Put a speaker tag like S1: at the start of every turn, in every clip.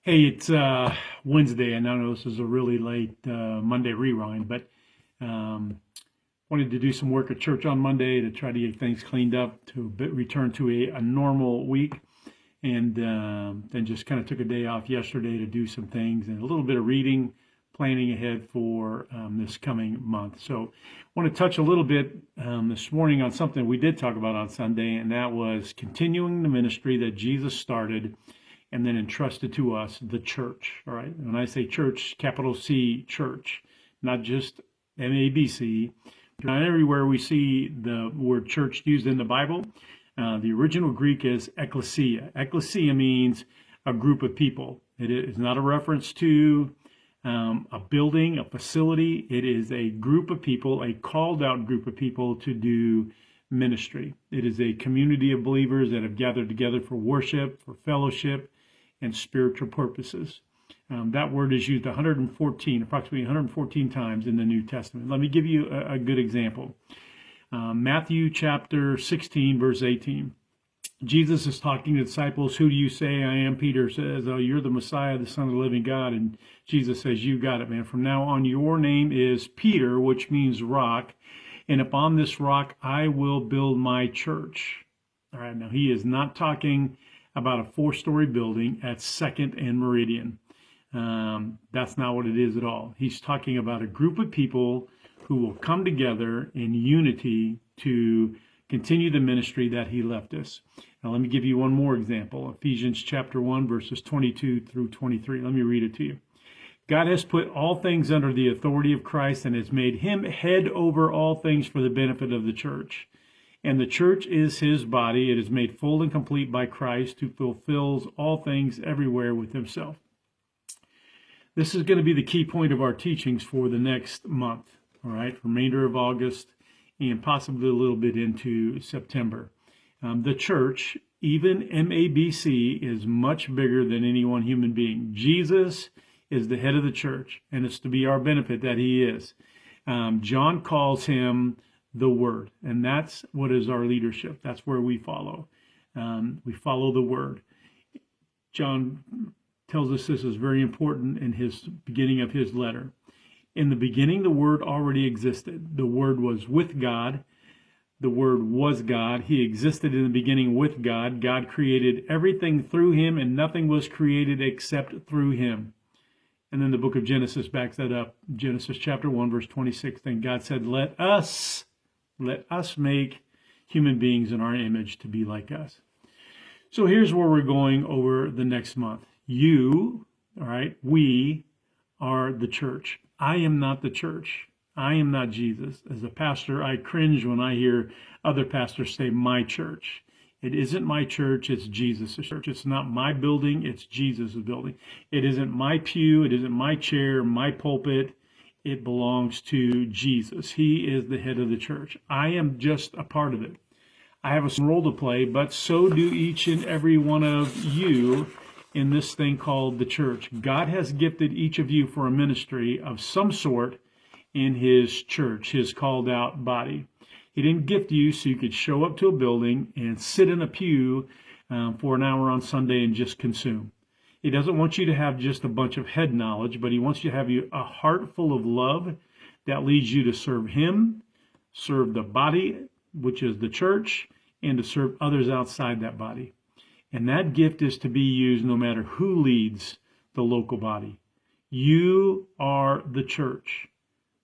S1: Hey, it's Wednesday, and I know this is a really late Monday rewind, but um, wanted to do some work at church on Monday to try to get things cleaned up to return to a normal week, and then just kind of took a day off yesterday to do some things and a little bit of reading, planning ahead for this coming month. So I want to touch a little bit this morning on something we did talk about on Sunday, and that was continuing the ministry that Jesus started and then entrusted to us, the church. All right. When I say church, capital C, church, not just MABC. Not everywhere we see the word church used in the Bible. The original Greek is ecclesia. Ecclesia means a group of people. It is not a reference to a building, a facility. It is a group of people, a called out group of people to do ministry. It is a community of believers that have gathered together for worship, for fellowship, and spiritual purposes. That word is used approximately 114 times in the New Testament. Let me give you a good example. Matthew chapter 16, verse 18. Jesus is talking to the disciples. Who do you say I am? Peter says, oh, you're the Messiah, the Son of the living God. And Jesus says, you got it, man. From now on, your name is Peter, which means rock. And upon this rock, I will build my church. All right, now he is not talking about a 4-story building at 2nd and Meridian. That's not what it is at all. He's talking about a group of people who will come together in unity to continue the ministry that he left us. Now, let me give you one more example. Ephesians chapter 1, verses 22 through 23. Let me read it to you. God has put all things under the authority of Christ and has made him head over all things for the benefit of the church. And the church is his body. It is made full and complete by Christ, who fulfills all things everywhere with himself. This is going to be the key point of our teachings for the next month, all right, remainder of August and possibly a little bit into September. The church, even MABC, is much bigger than any one human being. Jesus is the head of the church, and it's to be our benefit that he is. John calls him the Word, and that's what is our leadership. That's where we follow. We follow the Word. John tells us this is very important in his beginning of his letter. In the beginning, the Word already existed. The Word was with God. The Word was God. He existed in the beginning with God. God created everything through him, and nothing was created except through him. And then the book of Genesis backs that up. Genesis chapter 1, verse 26. Then God said, let us make human beings in our image to be like us. So here's where we're going over the next month. You, all right, we are the church. I am not the church. I am not Jesus. As a pastor, I cringe when I hear other pastors say my church. It isn't my church, it's Jesus' church. It's not my building, it's Jesus' building. It isn't my pew, it isn't my chair, my pulpit. It belongs to Jesus. He is the head of the church. I am just a part of it. I have a role to play, but so do each and every one of you in this thing called the church. God has gifted each of you for a ministry of some sort in his church, his called out body. He didn't gift you so you could show up to a building and sit in a pew for an hour on Sunday and just consume. He doesn't want you to have just a bunch of head knowledge, but he wants you to have a heart full of love that leads you to serve him, serve the body, which is the church, and to serve others outside that body. And that gift is to be used no matter who leads the local body. You are the church.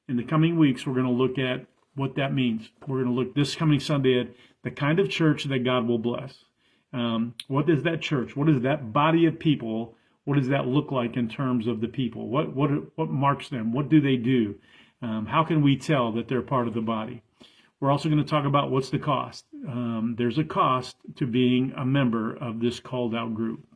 S1: In the coming weeks, we're going to look at what that means. We're going to look this coming Sunday at the kind of church that God will bless. What is that church? What is that body of people? What does that look like in terms of the people? What marks them? What do they do? How can we tell that they're part of the body? We're also going to talk about what's the cost. There's a cost to being a member of this called out group.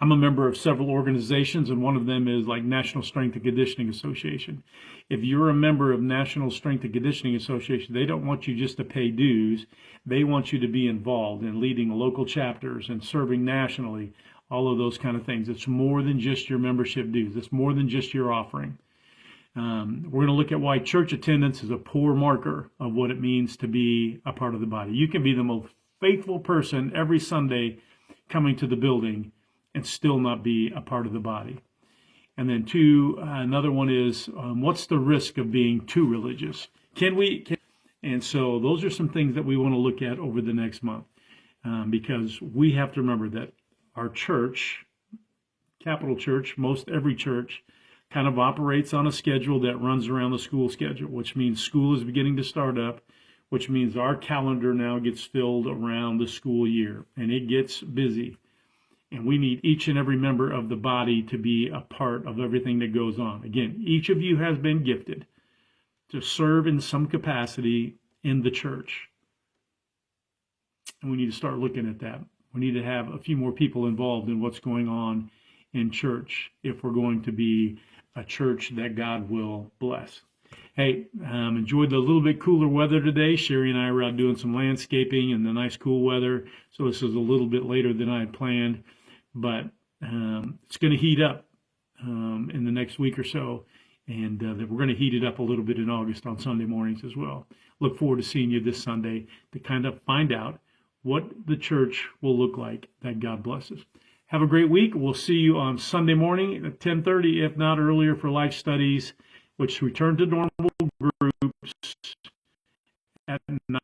S1: I'm a member of several organizations, and one of them is like National Strength and Conditioning Association. If you're a member of National Strength and Conditioning Association, they don't want you just to pay dues. They want you to be involved in leading local chapters and serving nationally, all of those kind of things. It's more than just your membership dues. It's more than just your offering. We're going to look at why church attendance is a poor marker of what it means to be a part of the body. You can be the most faithful person every Sunday coming to the building, and still not be a part of the body. And then two, another one is, what's the risk of being too religious? And so those are some things that we want to look at over the next month, because we have to remember that our church, capital church, most every church, kind of operates on a schedule that runs around the school schedule, which means school is beginning to start up, which means our calendar now gets filled around the school year, and it gets busy. And we need each and every member of the body to be a part of everything that goes on. Again, each of you has been gifted to serve in some capacity in the church. And we need to start looking at that. We need to have a few more people involved in what's going on in church if we're going to be a church that God will bless. Hey, enjoyed the little bit cooler weather today. Sherry and I were out doing some landscaping in the nice cool weather. So this is a little bit later than I had planned, but it's going to heat up in the next week or so. And we're going to heat it up a little bit in August on Sunday mornings as well. Look forward to seeing you this Sunday to kind of find out what the church will look like that God blesses. Have a great week. We'll see you on Sunday morning at 10:30, if not earlier, for life studies, which return to normal groups at 9.